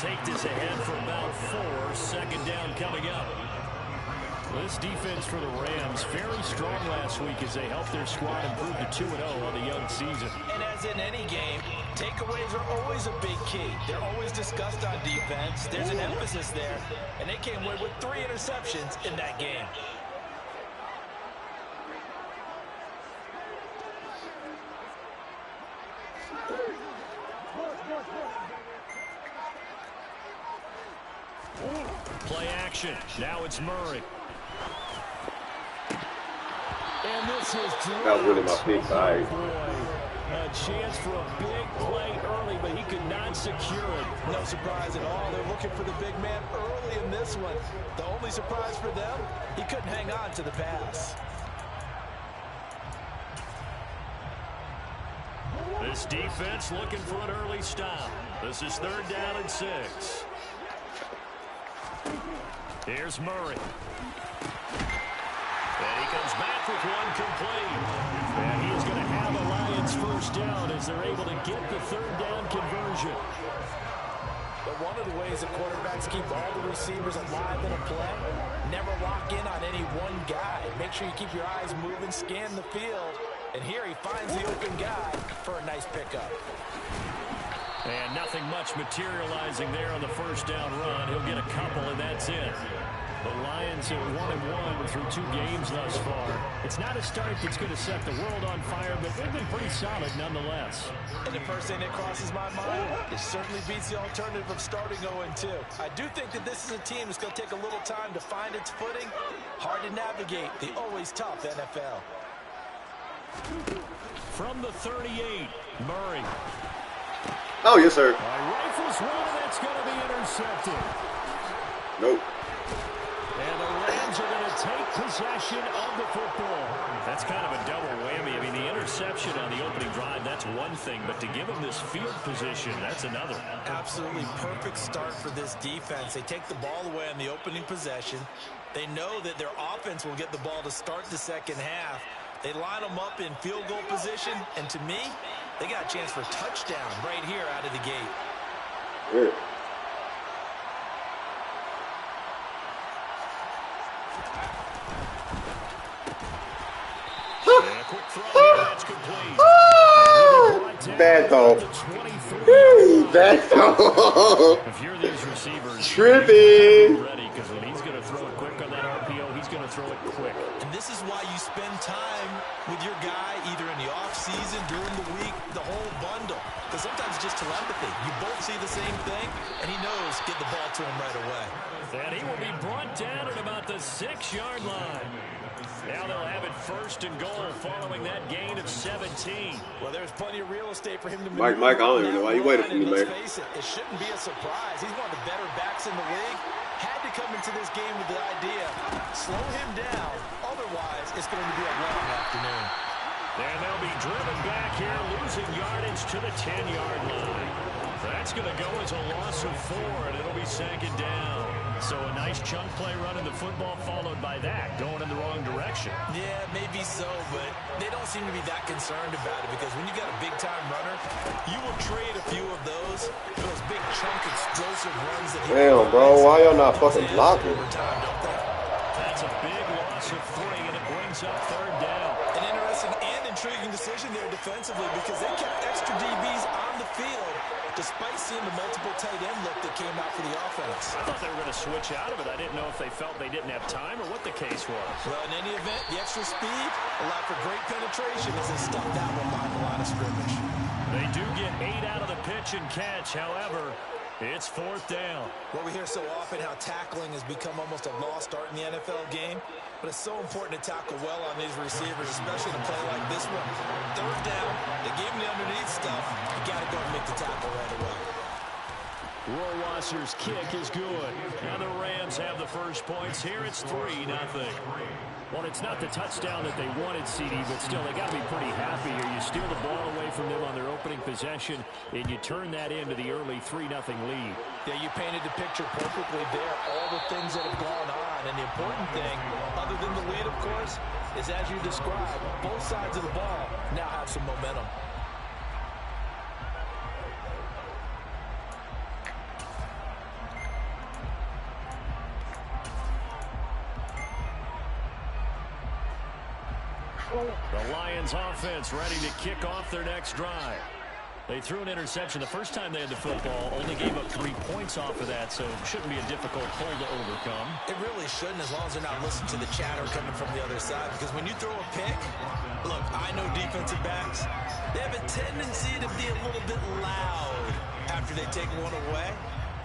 take this ahead for about 4. Second down coming up. This defense for the Rams, very strong last week as they helped their squad improve to 2-0 on the young season. And as in any game, takeaways are always a big key. They're always discussed on defense. There's an emphasis there, and they came away with 3 interceptions in that game. Play action. Now it's Murray. And this is that was really my pick. Sorry. A chance for a big play early, but he could not secure it. No surprise at all. They're looking for the big man early in this one. The only surprise for them, he couldn't hang on to the pass. This defense looking for an early stop. This is 3rd down and 6. Here's Murray. And he comes back with one complete. And he is going to have a Lions first down as they're able to get the 3rd down conversion. But one of the ways that quarterbacks keep all the receivers alive in a play, never lock in on any one guy. Make sure you keep your eyes moving, scan the field. And here he finds the open guy for a nice pickup. And nothing much materializing there on the first down run. He'll get a couple, and that's it. The Lions are 1-1 through 2 games thus far. It's not a start that's going to set the world on fire, but they've been pretty solid nonetheless. And the first thing that crosses my mind, it certainly beats the alternative of starting 0-2. I do think that this is a team that's going to take a little time to find its footing. Hard to navigate the always tough NFL. From the 38, Murray. Oh, yes, sir. Rifles one, that's going to be intercepted. Nope. And the Rams are going to take possession of the football. That's kind of a double whammy. I mean, the interception on the opening drive, that's one thing. But to give them this field position, that's another. Absolutely perfect start for this defense. They take the ball away on the opening possession. They know that their offense will get the ball to start the second half. They line them up in field goal position. And to me, they got a chance for a touchdown right here out of the gate. Good. Bad throw. Bad throw. If you're these receivers, Trippy. ready, because when he's going to throw it quick on that RPO, he's going to throw it quick. And this is why you spend time with your guy either in the offseason, during the week, the whole bundle. Because sometimes it's just telepathy. You both see the same thing, and he knows get the ball to him right away. And he will be brought down at about the 6-yard line. Now they'll have it 1st and goal following that gain of 17. Well, there's plenty of real estate for him to move. Mike, I don't even know why you waited for me, man. Let's face it, it shouldn't be a surprise. He's one of the better backs in the league. Had to come into this game with the idea, slow him down. Otherwise, it's going to be a long afternoon. And they'll be driven back here, losing yardage to the 10-yard line. That's going to go as a loss of 4, and it'll be 2nd down. So a nice chunk play running the football followed by that, going in the wrong direction. Yeah, maybe so, but they don't seem to be that concerned about it because when you got a big-time runner, you will trade a few of those big chunk explosive runs that he Damn, bro, why y'all not fucking blocking? That's a big loss of 3, and it brings up 3rd down. An interesting and intriguing decision there defensively because they kept extra DBs on the field despite seeing the multiple tight end look that came out for the offense. I thought they were going to switch out of it. I didn't know if they felt they didn't have time or what the case was. Well, in any event, the extra speed allowed for great penetration as they stuffed that one behind the line of scrimmage. They do get 8 out of the pitch and catch. However, it's 4th down. Well, we hear so often how tackling has become almost a lost art in the NFL game, but it's so important to tackle well on these receivers, especially to play like this one. 3rd down, they gave him the underneath stuff. You got to go and make the tackle right away. Rohrwasser's kick is good. Now the Rams have the first points. Here it's 3-0. Well, it's not the touchdown that they wanted, CD, but still, they got to be pretty happy here. You steal the ball away from them on their opening possession, and you turn that into the early 3-0 lead. Yeah, you painted the picture perfectly there, all the things that have gone on. And the important thing, other than the lead, of course, is as you described, both sides of the ball now have some momentum. The Lions offense ready to kick off their next drive. They threw an interception the first time they had the football, only gave up 3 points off of that, so it shouldn't be a difficult hole to overcome. It really shouldn't, as long as they're not listening to the chatter coming from the other side, because when you throw a pick, look, I know defensive backs, they have a tendency to be a little bit loud after they take one away,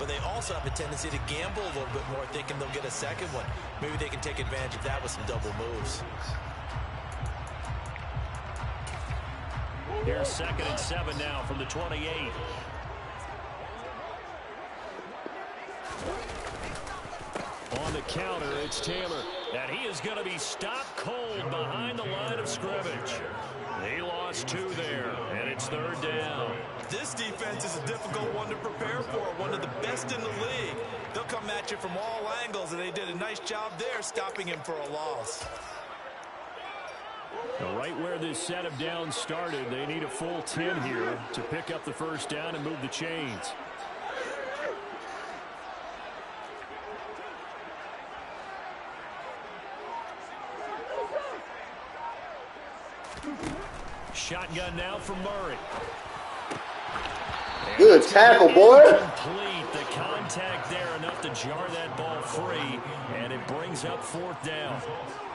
but they also have a tendency to gamble a little bit more, thinking they'll get a second one. Maybe they can take advantage of that with some double moves. Here's 2nd and 7 now from the 28. On the counter, it's Taylor. And he is going to be stopped cold behind the line of scrimmage. He lost 2 there, and it's 3rd down. This defense is a difficult one to prepare for, one of the best in the league. They'll come at you from all angles, and they did a nice job there stopping him for a loss. Right where this set of downs started, they need a full 10 here to pick up the 1st down and move the chains. Shotgun now for Murray. Good tackle, boy. Complete. The contact there enough to jar that ball free, and it brings up 4th down.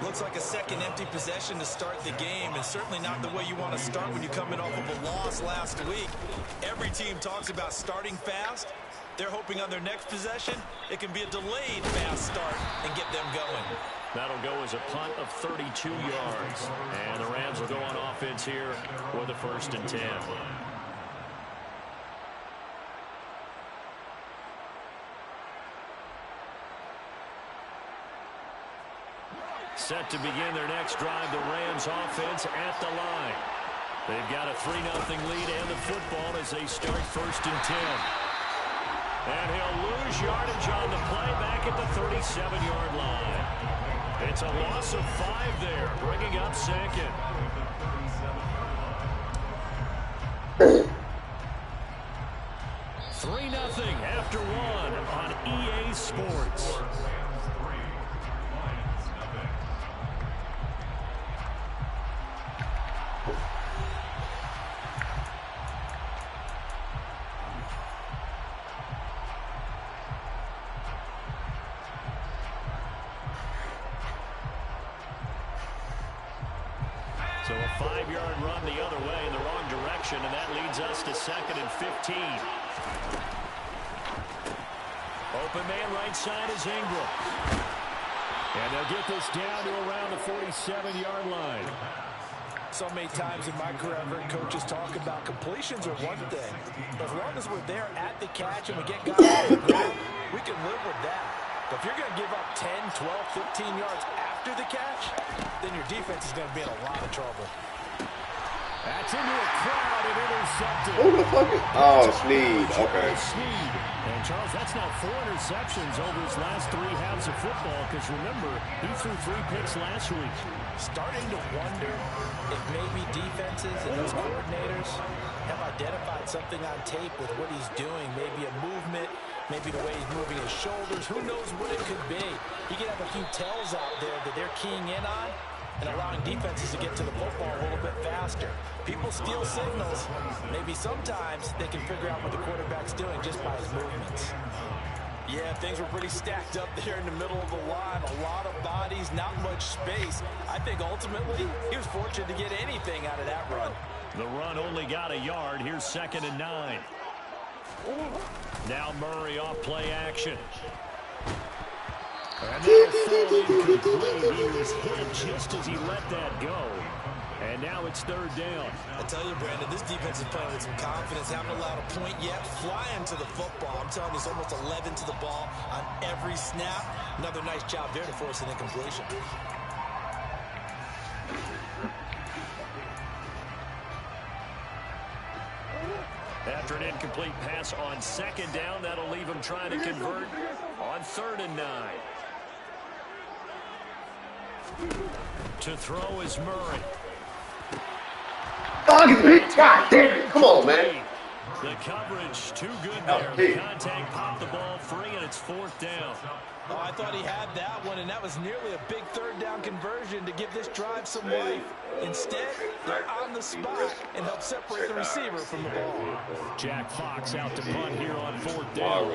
Looks like a second empty possession to start the game, and certainly not the way you want to start when you come in off of a loss last week. Every team talks about starting fast. They're hoping on their next possession, it can be a delayed fast start and get them going. That'll go as a punt of 32 yards. And the Rams will go on offense here with a 1st and 10. Set to begin their next drive, the Rams offense at the line. They've got a 3-0 lead and the football as they start 1st and 10. And he'll lose yardage on the play back at the 37-yard line. It's a loss of 5 there, bringing up 2nd. Three 0 after 1 on EA Sports. So a 5-yard run the other way in the wrong direction, and that leads us to 2nd and 15. Open man right side is Ingram. And they'll get this down to around the 47-yard line. So many times in my career, I've heard coaches talk about completions are one thing. As long as we're there at the catch and we get guys on the ground, we can live with that. But if you're going to give up 10, 12, 15 yards after the catch, then your defense is going to be in a lot of trouble. That's into a crowd and intercepted. Who the fuck is... Oh, Snead. Okay. Snead. And, Charles, that's now 4 interceptions over his last 3 halves of football because, remember, he threw 3 picks last week. Starting to wonder if maybe defenses and those coordinators have identified something on tape with what he's doing, maybe a movement, maybe the way he's moving his shoulders. Who knows what it could be? You can have a few tells out there that they're keying in on and allowing defenses to get to the football a little bit faster. People steal signals. Maybe sometimes they can figure out what the quarterback's doing just by his movements. Yeah, things were pretty stacked up there in the middle of the line. A lot of bodies, not much space. I think ultimately he was fortunate to get anything out of that run. The run only got a yard. Here's 2nd and 9. Now Murray off play action. And they'll fall incomplete. He was hit just as he let that go. And now it's 3rd down. I tell you, Brandon, this defense is playing with some confidence. Haven't allowed a point yet. Flying to the football. I'm telling you, it's almost 11 to the ball on every snap. Another nice job there to force an incompletion. After an incomplete pass on 2nd down, that'll leave him trying to convert on 3rd and 9. To throw is Murray. God damn it. Come on, man. The coverage too good there. The contact popped the ball free, and it's 4th down. Oh, I thought he had that one, and that was nearly a big 3rd down conversion to give this drive some life. Instead, they're on the spot and help separate the receiver from the ball. Jack Fox out to punt here on 4th down.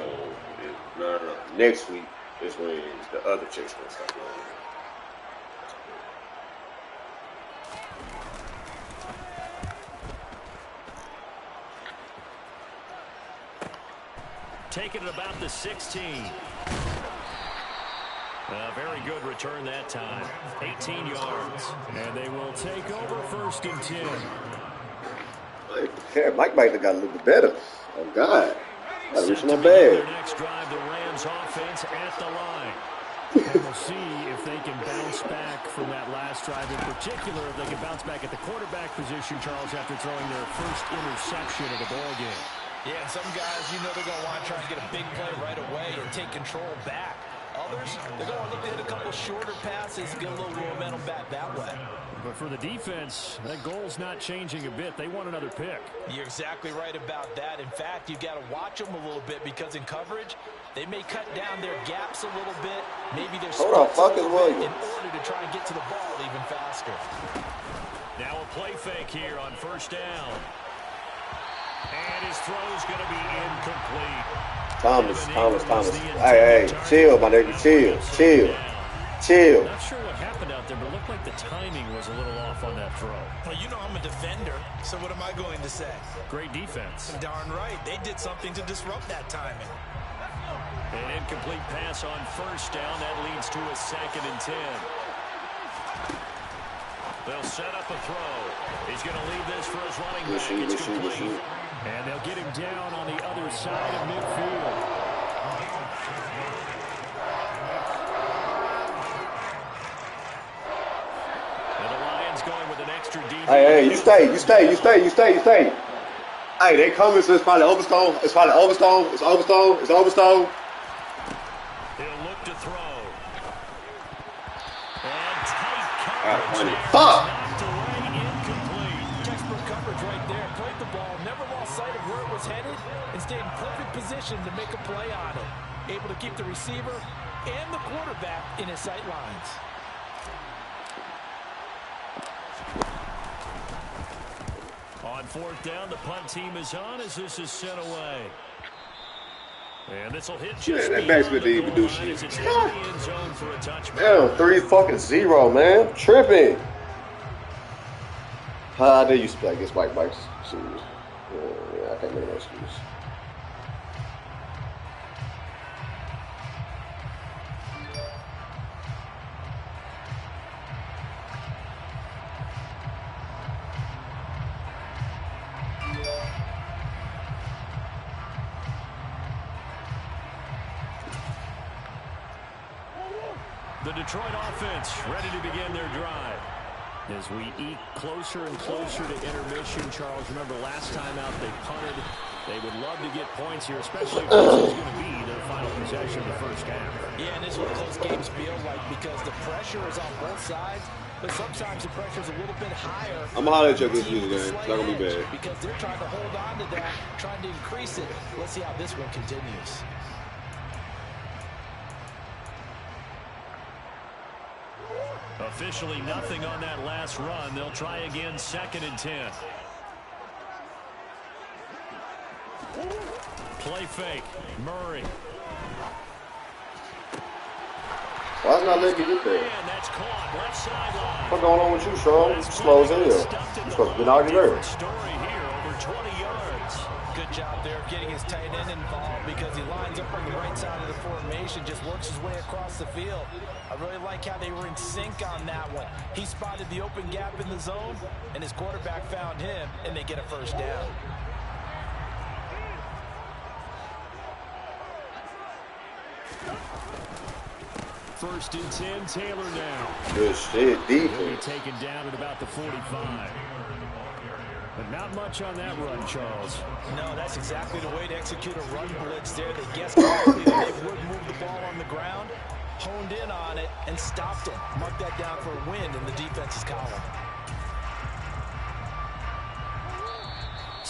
No. Next week is when the other chicks will start going. Taking it about the 16. A very good return that time. 18 yards. And they will take over 1st and 10. Yeah, Mike might have got a little bit better. Oh, God. That was not bad. Their next drive, the Rams offense at the line. And we'll see if they can bounce back from that last drive. In particular, if they can bounce back at the quarterback position, Charles, after throwing their first interception of the ball game. Yeah, and some guys, you know they're going to want to try and get a big play right away and take control back. Others, they're going to look to hit a couple shorter passes, get a little momentum back that way. But for the defense, that goal's not changing a bit. They want another pick. You're exactly right about that. In fact, you've got to watch them a little bit because in coverage, they may cut down their gaps a little bit. Maybe they're in order to try and get to the ball even faster. Now a play fake here on 1st down. And his throw's going to be incomplete. Thomas. Hey, chill, my nigga, chill. Not sure what happened out there, but it looked like the timing was a little off on that throw. Well, you know I'm a defender, so what am I going to say? Great defense. Darn right. They did something to disrupt that timing. An incomplete pass on 1st down. That leads to a 2nd and 10. They'll set up a throw. He's going to leave this for his running back. It's complete. And they'll get him down on the other side of midfield. And the Lions going with an extra DB. Hey, you stay. Hey, they coming, so it's probably Overstone. It's Overstone. He'll look to throw. And tight coverage. Fuck! Knocked away, incomplete. Textbook coverage right there. Played the ball, never lost sight of where it was headed, and stayed in perfect position to make a play on it. Able to keep the receiver and the quarterback in his sight lines. On 4th down, the punt team is on as this is sent away. And this will hit just that basically didn't even do shit. It's in the end zone for a touchback. Damn, 3-0, man. Tripping. How they used to play against Mike's shoes. Yeah, I can't make no excuse. The Detroit offense ready to begin their drive. As we eke closer and closer to intermission, Charles, remember last time out they punted. They would love to get points here, especially if this is going to be their final possession of the first half. Yeah, and this is what those games feel like because the pressure is on both sides, but sometimes the pressure is a little bit higher. I'm going to holler at you this game. It's not going to be bad. Because they're trying to hold on to that, trying to increase it. Let's see how this one continues. Officially nothing on that last run. They'll try again, 2nd and 10. Play fake. Murray. Why is not letting you get there? And that's caught. Left sideline. What's going on with you, Sean? You slow as hell. You're supposed to be already there. Story here, over 20 yards. Good job there of getting his tight end involved because he lines up on the right side of the formation, just works his way across the field. I really like how they were in sync on that one. He spotted the open gap in the zone, and his quarterback found him, and they get a first down. First and 10, Taylor now. Good shit, He'll be defense. taken down at about the 45. But not much on that run, Charles. No, that's exactly the way to execute a run blitz there. They guessed correctly that they would move the ball on the ground, honed in on it, and stopped it. Mark that down for a win in the defense's column.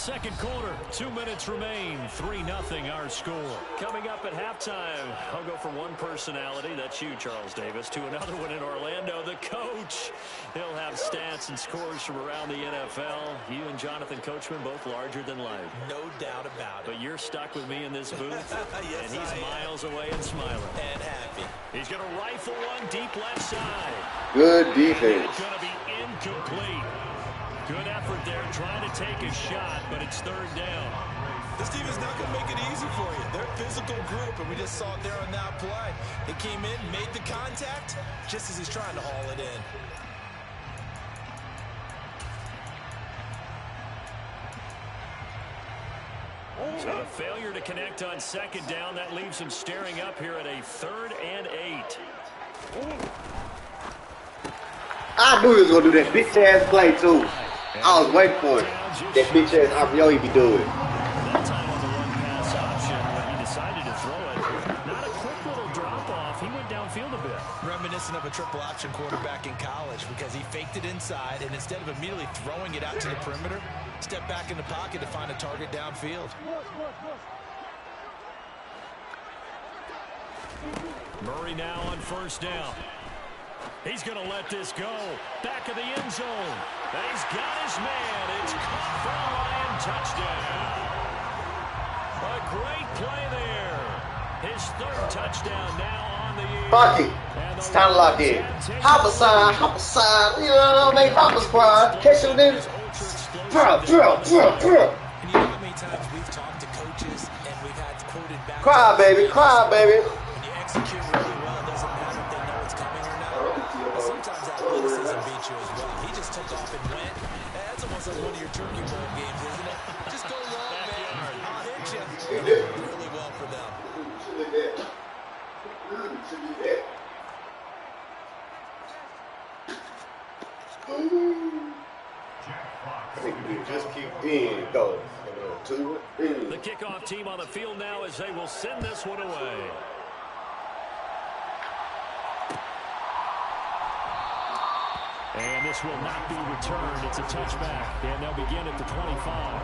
second quarter. 2 minutes remain. 3-0 our score. Coming up at halftime, I'll go from one personality, that's you, Charles Davis, to another one in Orlando, the coach. He'll have stats and scores from around the NFL. You and Jonathan Coachman both larger than life. No doubt about it. But you're stuck with me in this booth, yes, and he's miles away and smiling. And happy. He's going to rifle one deep left side. Good defense. It's going to be incomplete. Good effort there, trying to take a shot, but it's third down. This team is not going to make it easy for you. They're a physical group, and we just saw it there on that play. They came in, made the contact, just as he's trying to haul it in. So a failure to connect on second down. That leaves him staring up here at a 3rd and 8. I knew he was going to do that bitch-ass play, too. I was waiting for it. That bitch-ass RPO he be doing. That time on the run-pass option when he decided to throw it. Not a quick little drop-off. He went downfield a bit. Reminiscent of a triple option quarterback in college because he faked it inside, and instead of immediately throwing it out to the perimeter, stepped back in the pocket to find a target downfield. Murray now on first down. He's going to let this go. Back of the end zone. And he's got his man. It's caught for a Lion touchdown. A great play there. His 3rd touchdown now on the year. Bucky, it's time to lock in. Hop aside, you know what I mean? Hop aside, catch him in. Bro. And you know how many times we've talked to coaches and we've had quoted back. Cry, baby. When you execute really well, it doesn't matter if they know it's coming or not. But sometimes athleticism beats you as well. He just took off and went. That's almost like one of your turkey bowl games, isn't it? Just go long, man. I'll hit you. Really well for them. I think you just keep being going. The kickoff team on the field now as they will send this one away. And this will not be returned. It's a touchback, and they'll begin at the 25.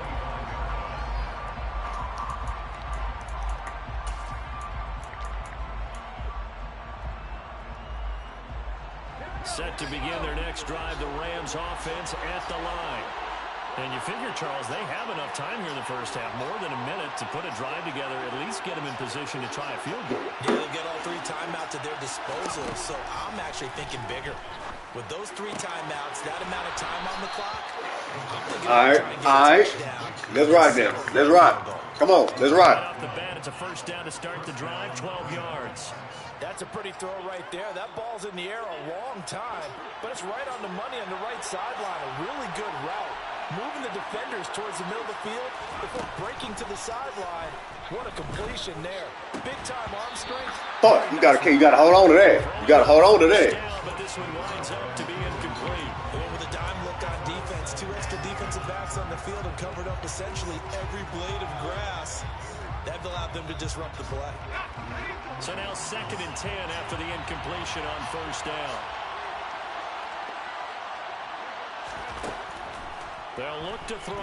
Set to begin their next drive, the Rams offense at the line. And you figure, Charles, they have enough time here in the first half, more than a minute to put a drive together, at least get them in position to try a field goal. Yeah, they'll get all 3 timeouts at their disposal, so I'm actually thinking bigger. With those 3 timeouts, that amount of time on the clock, I'm thinking all right. Let's ride now. Let's ride. Come on, let's ride. Right off the bat, it's a first down to start the drive, 12 yards. That's a pretty throw right there. That ball's in the air a long time, but it's right on the money on the right sideline. A really good route. Moving the defenders towards the middle of the field before breaking to the sideline. What a completion there. Big-time arm strength. Thought you gotta hold on to that. You gotta hold on to that. But this one winds up to be incomplete. And with a dime look on defense, 2 extra defensive backs on the field and covered up essentially every blade of grass. That allowed them to disrupt the play. So now 2nd and 10 after the incompletion on first down. They'll look to throw.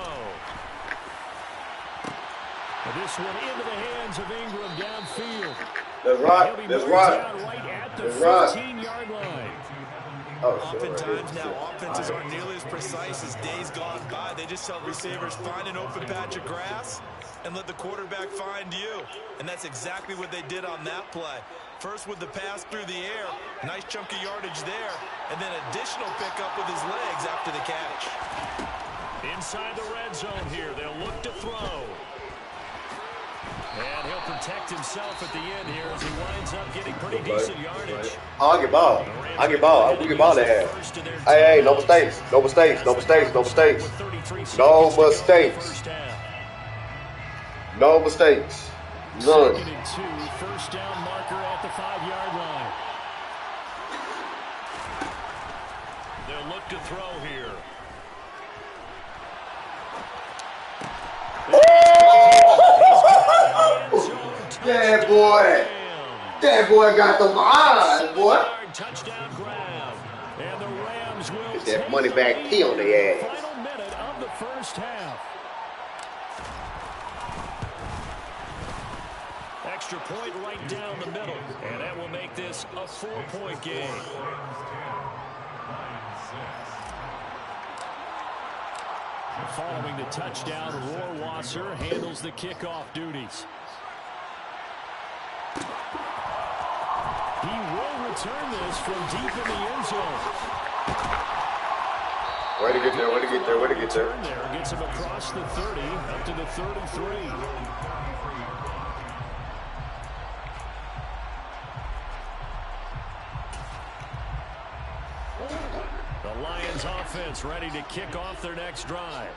This one into the hands of Ingram downfield. Let's ride. Let's ride. Right at the Let's ride. 15-yard line. Oftentimes now, offenses aren't nearly as precise as days gone by. They just tell receivers, find an open patch of grass and let the quarterback find you. And that's exactly what they did on that play. First with the pass through the air, nice chunk of yardage there, and then additional pickup with his legs after the catch. Inside the red zone here, they'll look to throw. And he'll protect himself at the end here as he winds up getting pretty decent yardage. I'll get ball. We get ball to have. Hey, no mistakes. No mistakes. No mistakes. No mistakes. No mistakes. No mistakes. None. 2nd and 2, first down marker at the 5-yard line. They'll look to throw here. That boy. That boy got the eyes, boy. Touchdown grab. And the Rams will get that money back key on the ass. Final minute of the first half. extra point right down the middle. And that will make this a 4-point game. Following the touchdown, Rohrwasser handles the kickoff duties. He will return this from deep in the end zone. Way to get there, way to get there, way to get there. There gets him across the 30, up to the 33. The Lions offense ready to kick off their next drive.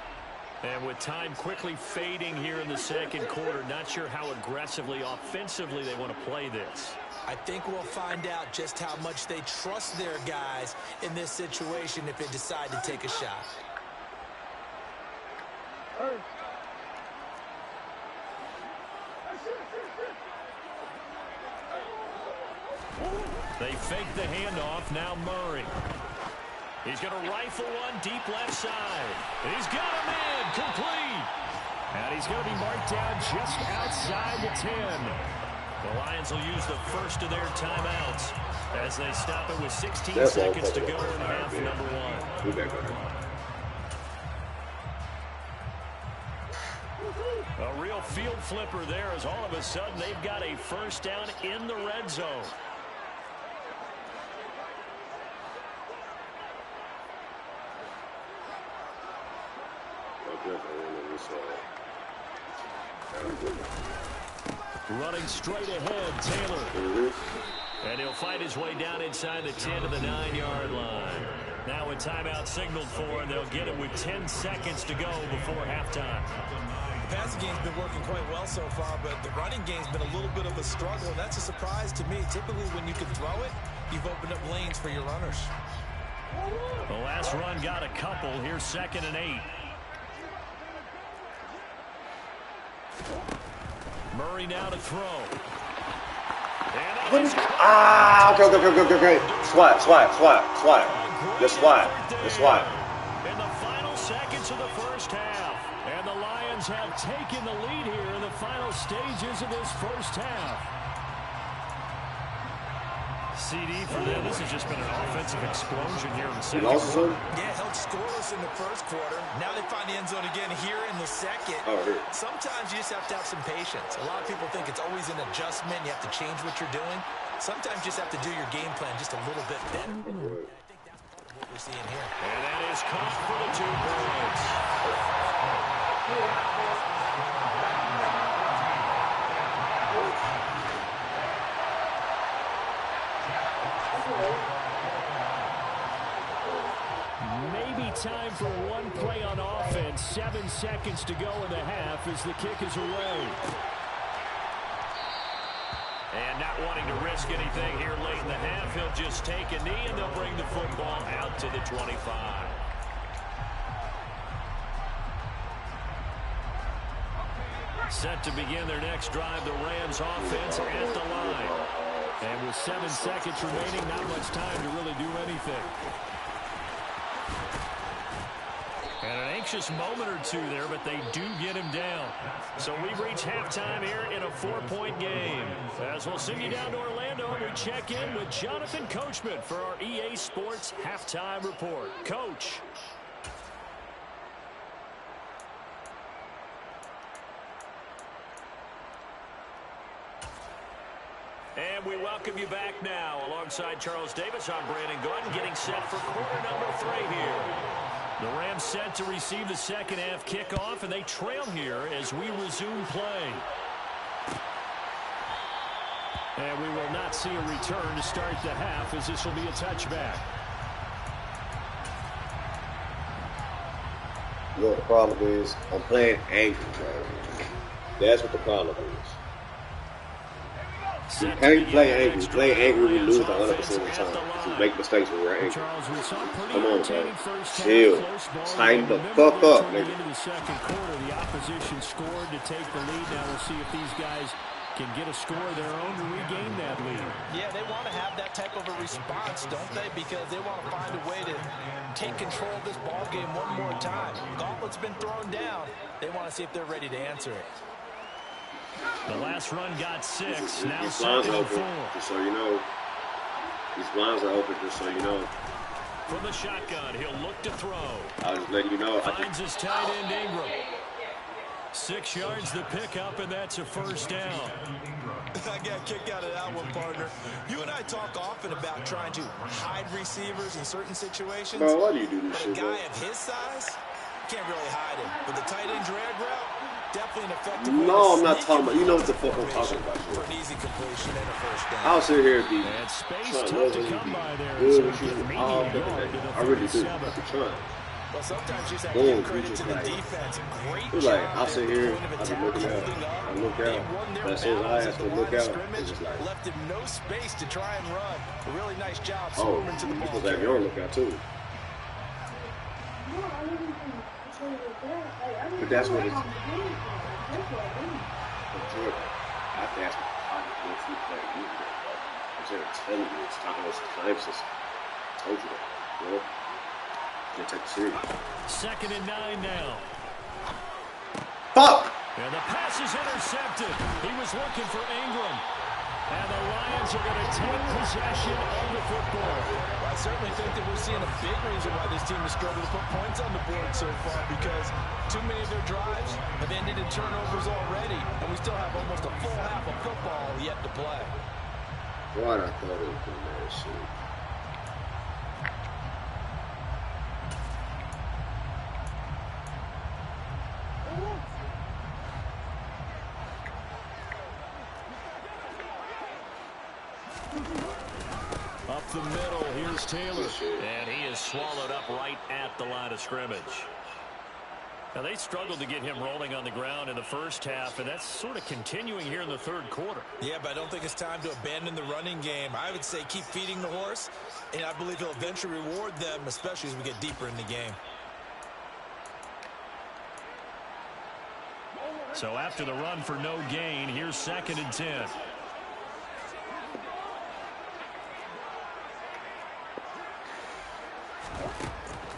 And with time quickly fading here in the second quarter, not sure how aggressively, offensively they want to play this. I think we'll find out just how much they trust their guys in this situation if they decide to take a shot. They fake the handoff. Now Murray. He's going to rifle one deep left side. He's got him in. Complete. And he's going to be marked down just outside the 10. The Lions will use the first of their timeouts as they stop it with 16 seconds to go in half number one. A real field flipper there as all of a sudden they've got a first down in the red zone. Running straight ahead, Taylor. And he'll fight his way down inside the 10 to the 9-yard line. Now a timeout signaled for, and they'll get it with 10 seconds to go before halftime. The passing game's been working quite well so far, but the running game's been a little bit of a struggle, and that's a surprise to me. Typically, when you can throw it, you've opened up lanes for your runners. The last run got a couple. Here's 2nd and 8. Murray now to throw. Okay. Swat. Just swat. In the final seconds of the first half. And the Lions have taken the lead here in the final stages of this first half. CD for them. This has just been an offensive explosion here in the second quarter. Yeah, held scoreless in the first quarter. Now they find the end zone again here in the second. Sometimes you just have to have some patience. A lot of people think it's always an adjustment. You have to change what you're doing. Sometimes you just have to do your game plan just a little bit better. I think that's part of what we're seeing here. And that is caught for the 2 points. Maybe time for one play on offense. 7 seconds to go in the half as the kick is away. And not wanting to risk anything here late in the half, he'll just take a knee and they'll bring the football out to the 25. Set to begin their next drive, the Rams offense at the line. And with 7 seconds remaining, not much time to really do anything. And an anxious moment or two there, but they do get him down. So we've reached halftime here in a 4-point game. As we'll send you down to Orlando, we check in with Jonathan Coachman for our EA Sports Halftime Report. Coach. And we welcome you back now. Alongside Charles Davis, I'm Brandon Gordon, getting set for quarter number 3 here. The Rams set to receive the second half kickoff, and they trail here as we resume play. And we will not see a return to start the half, as this will be a touchback. You know what the problem is? I'm playing angry, bro. That's what the problem is. You can't play angry. Play angry when you lose 100% of the time. You make mistakes when you're angry. Come on, bro. Chill. Tighten the fuck up, nigga. Into the second quarter, the opposition scored to take the lead. Now we'll see if these guys can get a score of their own to regain that lead. Yeah, they want to have that type of a response, don't they? Because they want to find a way to take control of this ball game one more time. Gauntlet's been thrown down. They want to see if they're ready to answer it. The last run got 6. Now these blinds are 2nd and open, 4. just so you know. These blinds are open, just so you know. From the shotgun, he'll look to throw. I'll just let you know. Finds his tight end Ingram. 6 yards the pickup, and that's a first down. I got a kick out of that one, partner. You and I talk often about trying to hide receivers in certain situations. Bro, why do you do this but shit, a guy bro? of his size can't really hide him. With the tight end drag route, definitely an effective No, I'm not talking about. You know what the fuck I'm talking about. For an easy completion and a first down. I'll sit here and be And space trying tough to to come by there. good with you all fucking day. I really do. I'm trying. Well, sometimes you just have Boom, to give you credit just to the like, defense. Great it's job. like, I'll sit here, Point of I'll be attack, looking out, holding up. I look They out, won their but as soon as I battles have at to the look line of out, scrimmage, it's just like, left him no space to try and run. A really nice job oh, swarming to the you ball. supposed to have your own lookout too. But that's what it's. But Jordan, I have to ask my partner if you play you. I'm saying, telling you, it's talking about some time system. I told you that, you know? You take it serious. 2nd and 9 now. Fuck! And the pass is intercepted. He was looking for Ingram. And the Lions are going to take possession of the football. I certainly think that we're seeing a big reason why this team has struggled to put points on the board so far, because too many of their drives have ended in turnovers already, and we still have almost a full half of football yet to play. What I thought it was doing that shit. Up the middle, here's Taylor. And he is swallowed up right at the line of scrimmage. Now, they struggled to get him rolling on the ground in the first half, and that's sort of continuing here in the third quarter. Yeah, but I don't think it's time to abandon the running game. I would say keep feeding the horse, and I believe he'll eventually reward them, especially as we get deeper in the game. So after the run for no gain, here's 2nd and 10.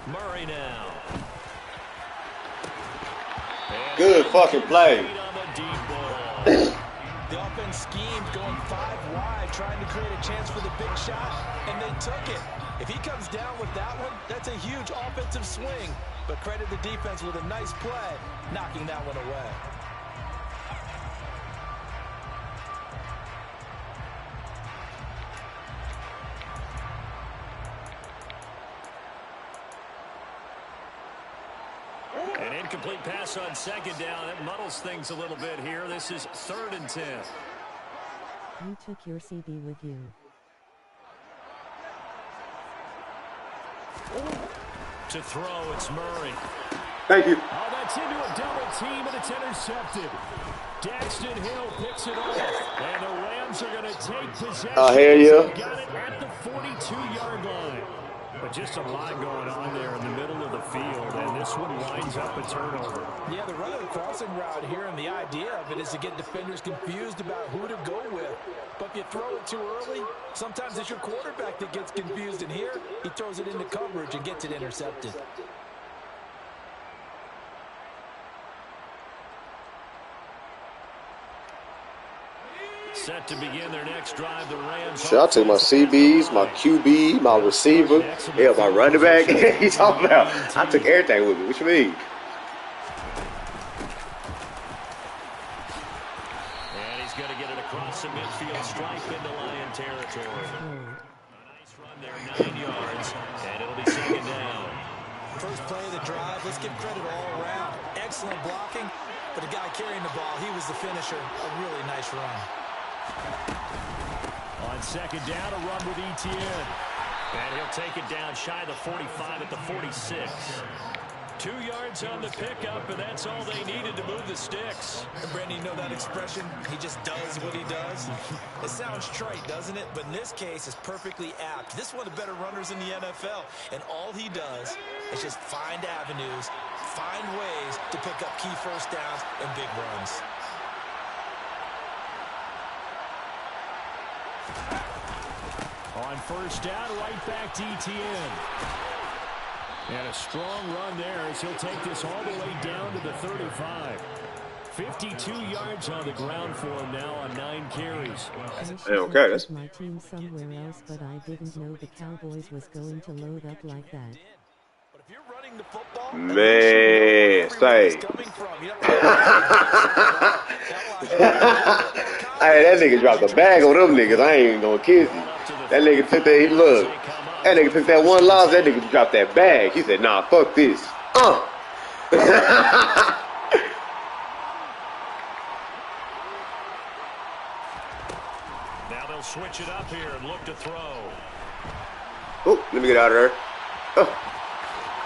Murray now. Good fucking play. The offense schemed, going 5 wide, trying to create a chance for the big shot, and they took it. If he comes down with that one, that's a huge offensive swing. But credit the defense with a nice play, knocking that one away. An incomplete pass on 2nd down. It muddles things a little bit here. This is 3rd and 10. You took your CB with you. To throw, it's Murray. Thank you. Oh, that's into a double team, and it's intercepted. Daxton Hill picks it off, and the Rams are going to take possession. I hear you. Got it at the 42-yard line. But just a lot going on there in the middle of the field, and this one winds up a turnover. Yeah, they're running a crossing route here, and the idea of it is to get defenders confused about who to go with. But if you throw it too early, sometimes it's your quarterback that gets confused, and here he throws it into coverage and gets it intercepted. Set to begin their next drive, the Rams. Shit, I took my CBs, my QB, my receiver, hell, my running back. He's talking about, I took everything with me. What you mean? And he's going to get it across the midfield stripe into Lion territory. Nice run there, 9 yards, and it'll be 2nd down. First play of the drive, let's give credit all around. Excellent blocking, but the guy carrying the ball, he was the finisher. A really nice run. On 2nd down, a run with Etienne. And he'll take it down shy of the 45 at the 46. 2 yards on the pickup, and that's all they needed to move the sticks. And Brandon, you know that expression? He just does what he does. It sounds trite, doesn't it? But in this case, it's perfectly apt. This is one of the better runners in the NFL. And all he does is just find avenues, find ways to pick up key first downs and big runs. On 1st down, right back to Etienne. And a strong run there as he'll take this all the way down to the 35. 52 yards on the ground for him now on 9 carries. Okay, that's my team somewhere else, but I didn't know the Cowboys was going to load up like that. Man, say. Hey, that nigga dropped a bag on them niggas. I ain't even gonna kiss you. That nigga took that, look. That nigga took that one loss. That nigga dropped that bag. He said, nah, fuck this. Now they'll switch it up here and look to throw. Oh, let me get out of there.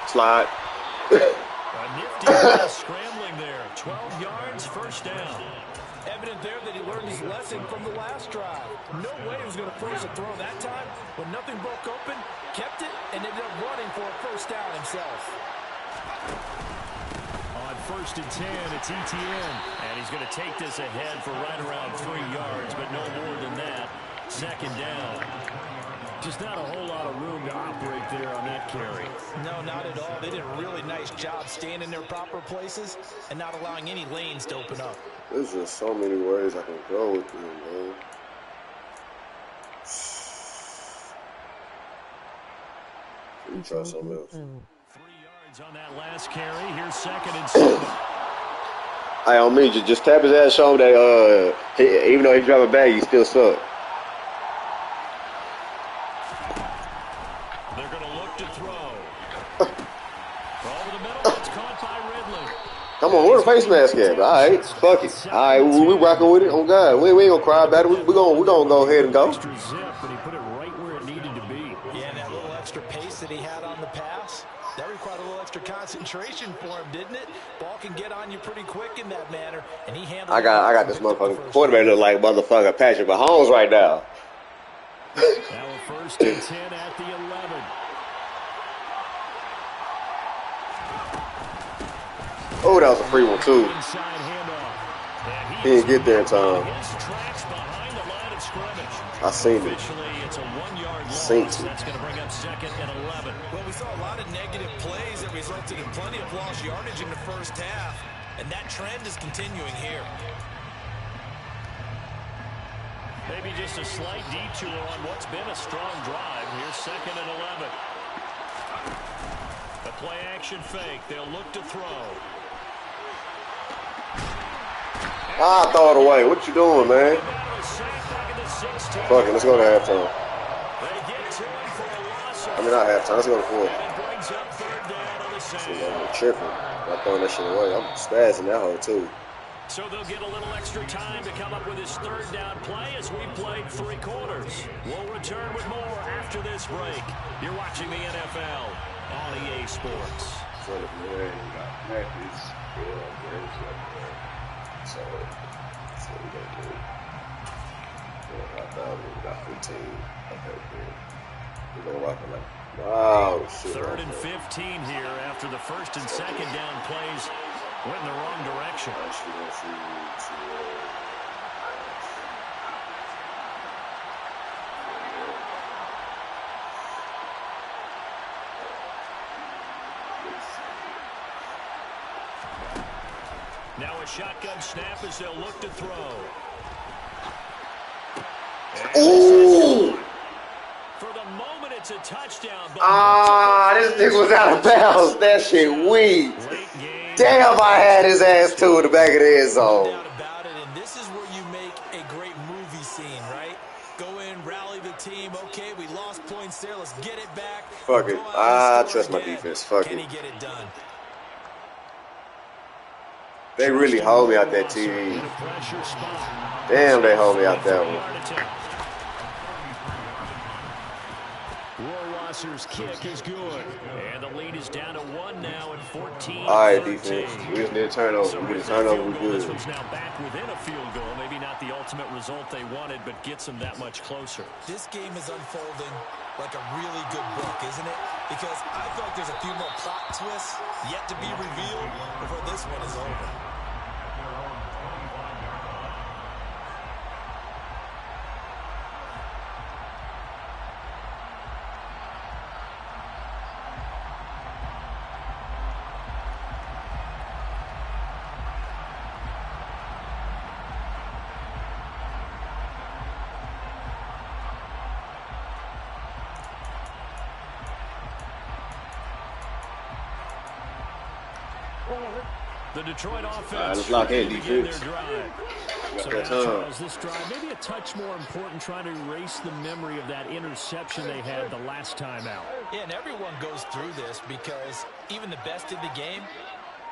Slide. A nifty pass scrambling there. 12 yards, first down. Evident there that he learned his lesson from the last drive. No way he was going to force a throw that time. When nothing broke open, kept it, and ended up running for a first down himself. On 1st and 10, it's Etienne. And he's going to take this ahead for right around 3 yards, but no more than that. Second down. Just not a whole lot of room to operate there on that carry. No, not at all. They did a really nice job staying in their proper places and not allowing any lanes to open up. There's just so many ways I can go with him, man. Let me try something else. 3 yards on that last carry. Here's 2nd and 7. I don't mean just tap his ass, show him that even though he dropped a bag, he still suck. They're going to look to throw. Over the middle, it's caught by Ridley. Come on, where the face mask at? All right, fuck it. All right, we rocking with it. Oh God, we ain't gonna cry about it. We gonna go ahead and go. Extra zip, but he put it right where it needed to be. Yeah, and that little extra pace that he had on the pass, that required a little extra concentration for him, didn't it? Ball can get on you pretty quick in that manner, and he handled. I got this motherfucking quarterback look like motherfucker Patrick Mahomes right now. Now a 1st and 10 at the 11. Oh, that was a free one too. He didn't get there in time. I seen it. It's a 1-yard loss. That's going to bring up 2nd and 11. Well, we saw a lot of negative plays that resulted in plenty of lost yardage in the first half, and that trend is continuing here. Maybe just a slight detour on what's been a strong drive. Here's 2nd and 11. The play action fake. They'll look to throw. Ah, throw it away. What you doing, man? Fuck it, let's go to halftime. I mean, not halftime. Let's go to 4th. See, I'm tripping. I'm throwing that shit away. I'm spazzing that hole, too. So they'll get a little extra time to come up with his 3rd down play as we played 3 quarters. We'll return with more after this break. You're watching the NFL on EA Sports. So we gonna do. We got 15. Okay, cool. We're gonna rock it like, wow, shit. 3rd and 15 here after the 1st and 2nd down plays went in the wrong direction. Now a shotgun snap as they'll look to throw. Ooh! For the moment, it's a touchdown. This nigga was out of bounds. That shit weak. Damn, I had his ass too in the back of the end zone. No doubt about it, and this is where you make a great movie scene, right? Go in, rally the team. Okay, we lost points there. Let's get it back. Fuck it. I trust my defense. Fuck Can it. he get it done? They really hold me out that TV. Damn, they hold me out that one. Rohrwasser's kick is good. And the lead is down to 1 now at 14. All right, defense. We just need a turnover. We get a turnover, we good. This one's now back within a field goal. Maybe not the ultimate result they wanted, but gets them that much closer. This game is unfolding like a really good book, isn't it? Because I feel like there's a few more plot twists yet to be revealed before this one is over. The Detroit offense let's lock in, begin their defense. drive. So now, Charles, this drive maybe a touch more important, trying to erase the memory of that interception they had the last time out. Yeah, and everyone goes through this because even the best in the game,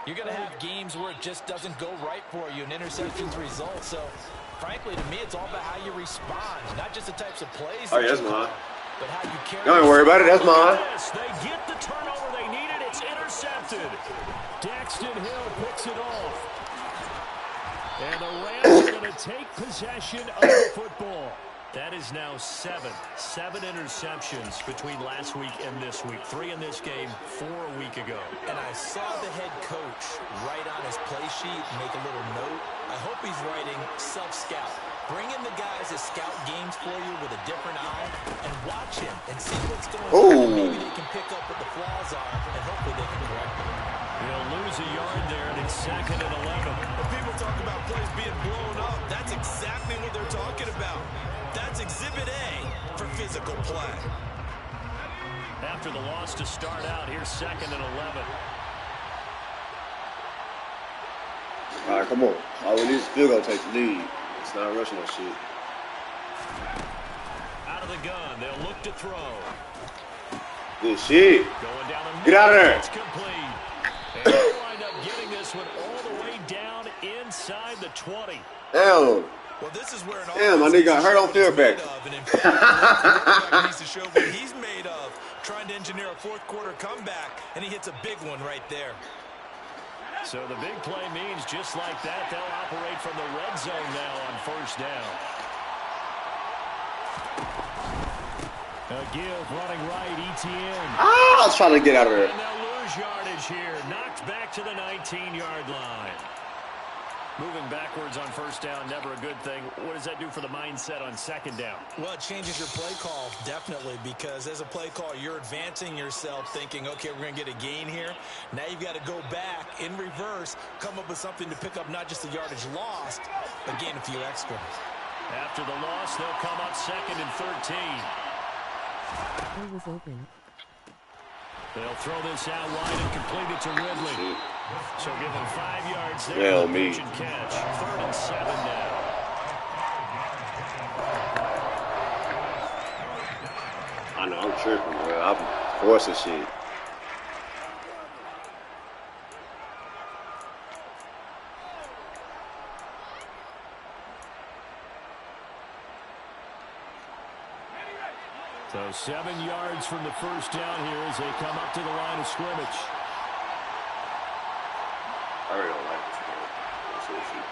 you're going to have games where it just doesn't go right for you, and interceptions result. So, frankly, to me, it's all about how you respond, not just the types of plays. Oh, yeah, that's mine. But how you carry. Don't worry about it. That's mine. They get the turnover they needed. It's intercepted. Daxton Hill picks it off. And the Rams are going to take possession of the football. That is now seven interceptions between last week and this week. 3 in this game, 4 a week ago. And I saw the head coach write on his play sheet, make a little note. I hope he's writing self-scout. Bring in the guys that scout games for you with a different eye and watch him and see what's going on. Maybe they can pick up what the flaws are, and hopefully they can correct them. He'll lose a yard there, and it's 2nd and 11. When people talk about plays being blown up, that's exactly what they're talking about. That's Exhibit A for physical play. After the loss to start out, here's 2nd and 11. All right, come on. All we need is field goal to take the lead. It's not rushing that shit. Out of the gun, they'll look to throw. Good shit. Going down the middle. Get out of there. It's complete. And they'll wind up getting this one all the way down inside the 20. Damn. Well, this is where an Damn, my nigga got hurt on field back. Needs to show what he's made of, trying to engineer a fourth quarter comeback, and he hits a big one right there. So the big play means just like that, they'll operate from the red zone now on 1st down. A give running right, Etienne. I was trying to get out of there. And they'll lose yardage here, knocked back to the 19-yard line. Moving backwards on 1st down, never a good thing. What does that do for the mindset on 2nd down? Well, it changes your play call, definitely, because as a play call, you're advancing yourself thinking, okay, we're going to get a gain here. Now you've got to go back in reverse, come up with something to pick up not just the yardage lost, but gain a few extra. After the loss, they'll come up 2nd and 13. He was open. They'll throw this out wide and complete it to Ridley. So give him 5 yards there. Hell me. Catch. 3rd and 7 now. I know, I'm tripping, bro. I'm forcing shit. So 7 yards from the 1st down here as they come up to the line of scrimmage. I really don't like this, man.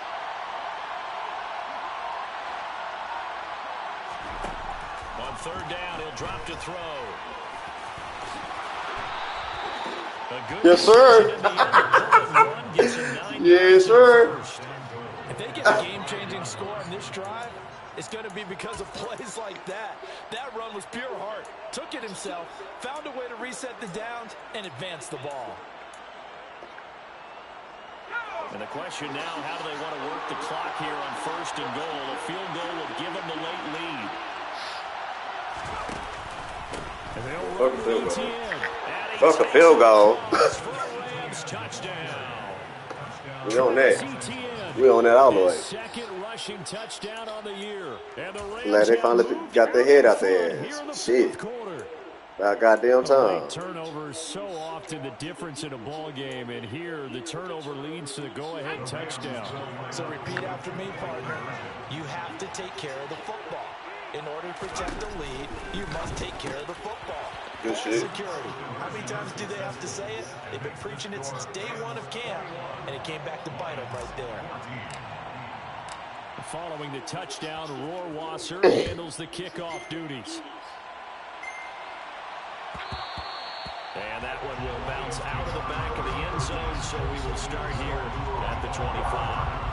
On 3rd down, he'll drop to throw. Yes, sir. Yes, sir. If they get a game-changing score on this drive, it's going to be because of plays like that. That run was pure heart. Took it himself, found a way to reset the downs, and advance the ball. And the question now, how do they want to work the clock here on 1st and goal? A field goal will give them the late lead. And they'll run with Etienne. Fuck a field goal. Touchdown. We on that. We on that all the way. Second rushing touchdown on the year. And the Rams Glad they finally got their head out there. Shit. About goddamn time. Turnovers so often the difference in a ball game, and here the turnover leads to the go-ahead touchdown. So repeat after me, partner. You have to take care of the football. In order to protect the lead, you must take care of the football. Good shit. Security. How many times do they have to say it? They've been preaching it since day one of camp, and it came back to bite them right there. Following the touchdown, Rohrwasser handles the kickoff duties. And that one will bounce out of the back of the end zone, so we will start here at the 25.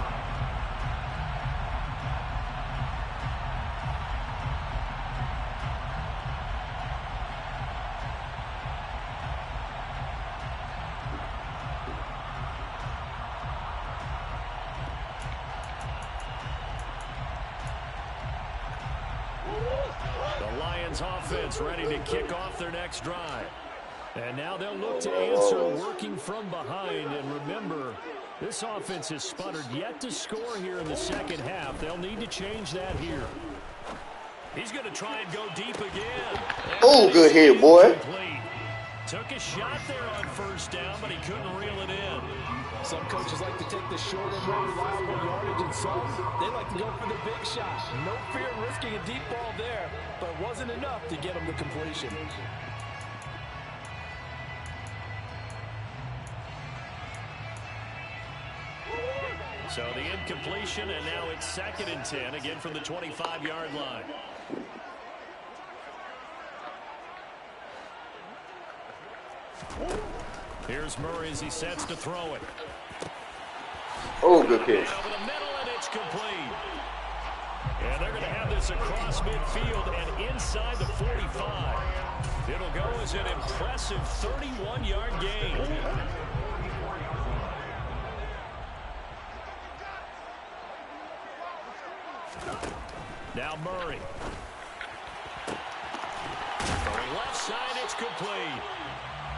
The Lions offense ready to kick off their next drive. And now they'll look to answer working from behind. And remember, this offense has sputtered yet to score here in the second half. They'll need to change that here. He's going to try and go deep again. Oh, good hit, boy. Complete. Took a shot there on first down, but he couldn't reel it in. Some coaches like to take the shorter, more reliable yardage, and some they like to go for the big shot. No fear of risking a deep ball there, but it wasn't enough to get him the completion. So the incompletion, and now it's 2nd and 10, again from the 25-yard line. Here's Murray as he sets to throw it. Oh, good catch. Over the middle, and it's complete. And they're going to have this across midfield and inside the 45. It'll go as an impressive 31-yard gain. Now Murray. Going left side, it's complete.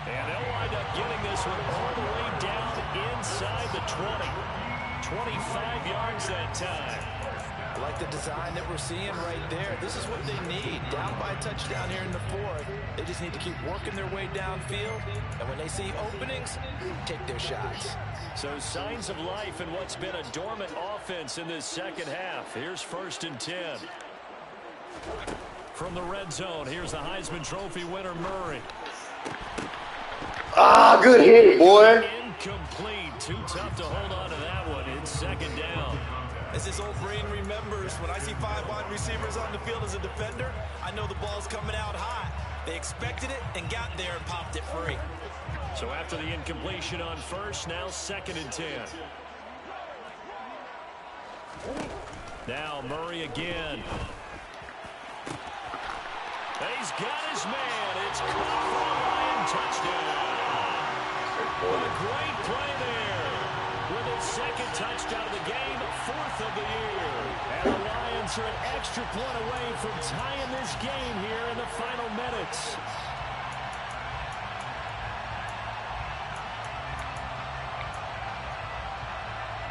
And they'll wind up getting this one all the way down inside the 20. 25 yards that time. I like the design that we're seeing right there. This is what they need. Down by a touchdown here in the 4th. They just need to keep working their way downfield. And when they see openings, take their shots. So signs of life in what's been a dormant offense in this second half. Here's 1st and 10. From the red zone, here's the Heisman Trophy winner, Murray. Ah, good hit, boy. Incomplete. Too tough to hold on to that one. It's 2nd down. As this old brain remembers, when I see 5 wide receivers on the field as a defender, I know the ball's coming out hot. They expected it and got there and popped it free. So after the incompletion on first, now 2nd and 10. Now Murray again. He's got his man. It's caught for a Lion touchdown. What a great play there. With his 2nd touchdown of the game, 4th of the year. And the Lions are an extra point away from tying this game here in the final minutes.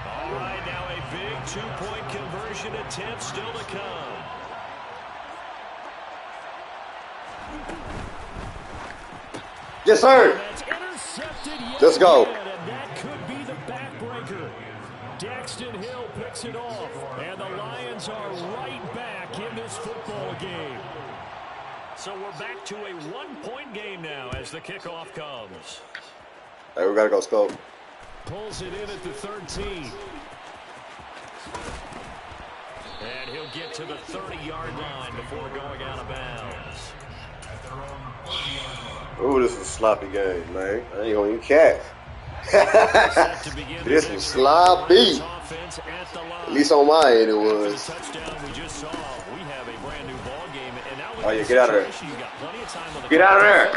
All right, now a big 2-point conversion attempt still to come. Yes, sir. Let's go. And that could be the backbreaker. Daxton Hill picks it off, and the Lions are right back in this football game. So we're back to a 1-point game now as the kickoff comes. Hey, we gotta go scope. Pulls it in at the 13. And he'll get to the 30-yard line before going out of bounds. Ooh, this was a sloppy game, man. I ain't gonna even cap. This was sloppy. At least on my end it was. Oh yeah, get out of there. Get out of there.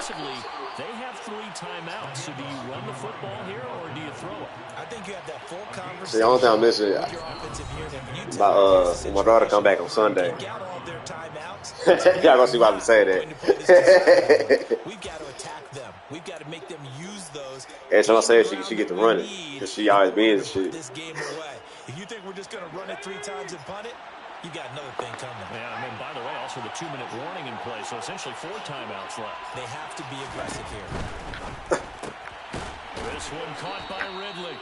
They have 3 timeouts. So do you run the football here or do you throw it? I think you have that full conversation. See, the only thing I'm missing is my daughter come back on Sunday. Y'all gonna see why I'm saying that. We've got to attack them. We've got to make them use those. Every time I say it, she get to run it. Because she always being shit. This game away. If you think we're just going to run it 3 times and punt it, you got another thing coming. Yeah, I mean, by the way, also the 2-minute warning in play, so essentially 4 timeouts left. They have to be aggressive here. This one caught by Ridley.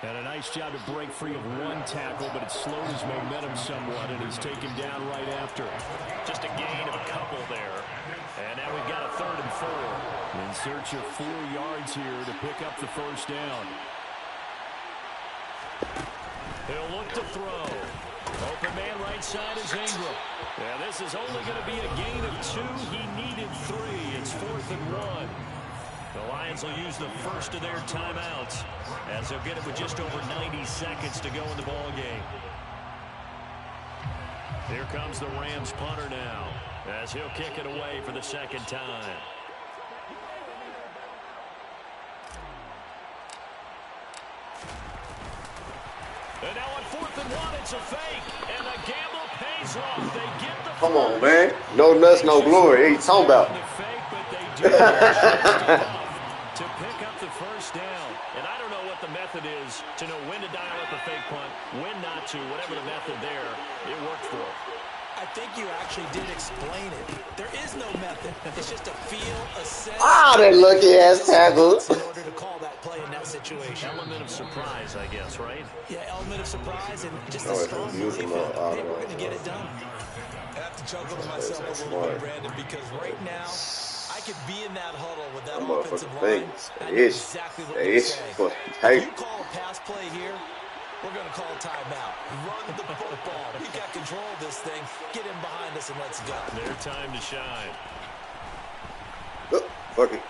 And a nice job to break free of 1 tackle, but it slowed his momentum somewhat, and he's taken down right after. Just a gain of a couple there. And now we've got a 3rd and 4. In search of 4 yards here to pick up the first down. He'll look to throw. Open man right side is Ingram. Yeah, this is only going to be a gain of 2. He needed 3. It's 4th and 1. The Lions will use the first of their timeouts as they'll get it with just over 90 seconds to go in the ball game. Here comes the Rams punter now as he'll kick it away for the 2nd time. And now on 4th and 1, it's a fake, and the gamble pays off. They get the Come on, man. No nuts, no glory. What are you talking about? The fake, but they do actually did explain it. There is no method. It's just a feel, a sense. Ah, that lucky ass tackle. In order to call that play in that situation. Element of surprise, I guess, right? Yeah, element of surprise and just a strong belief that, hey, we're going to get it done. I have to chuckle to myself a little bit, Brandon, because right now, I could be in that huddle with that offensive line. I know exactly what you're saying. If you call a pass play here, we're going to call timeout. Run the football. We got control of this thing. Get in behind us and let's go. Their time to shine. Oh, fuck it.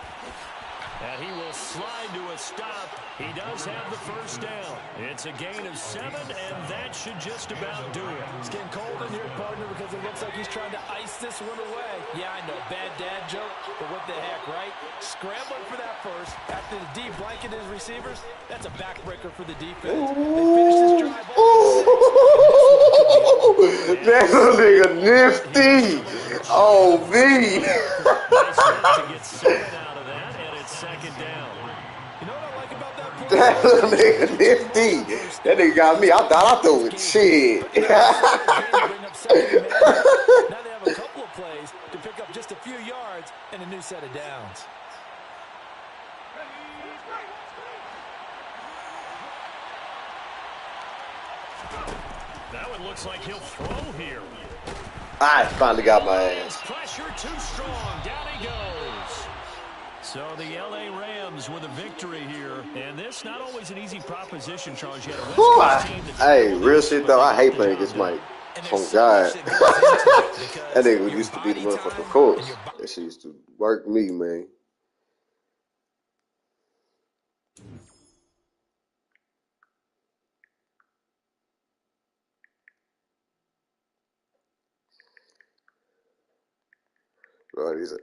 And he will slide to a stop. He does have the first down. It's a gain of 7, and that should just about do it. It's getting cold in here, partner, because it looks like he's trying to ice this one away. Yeah, I know, bad dad joke, but what the heck, right? Scrambling for that first. After the D blanketed his receivers, that's a backbreaker for the defense. They finished this drive That nigga nifty. Oh, me. Nice work to get 7 out of that, and it's second down. You know what I like about that play? That little nigga nifty. That nigga got me. I thought I threw it. Shit. Now they have a couple of plays to pick up just a few yards and a new set of downs. Now it looks like he'll throw here. I finally got my ass. Pressure too strong. Down he goes. So the L.A. Rams with a victory here. And this not always an easy proposition, Charles. You had a West Coast team that's Hey, real shit though, I hate playing against Mike. Oh God. That nigga used to be the motherfucking coach. That shit used to work me, man. Lord, he's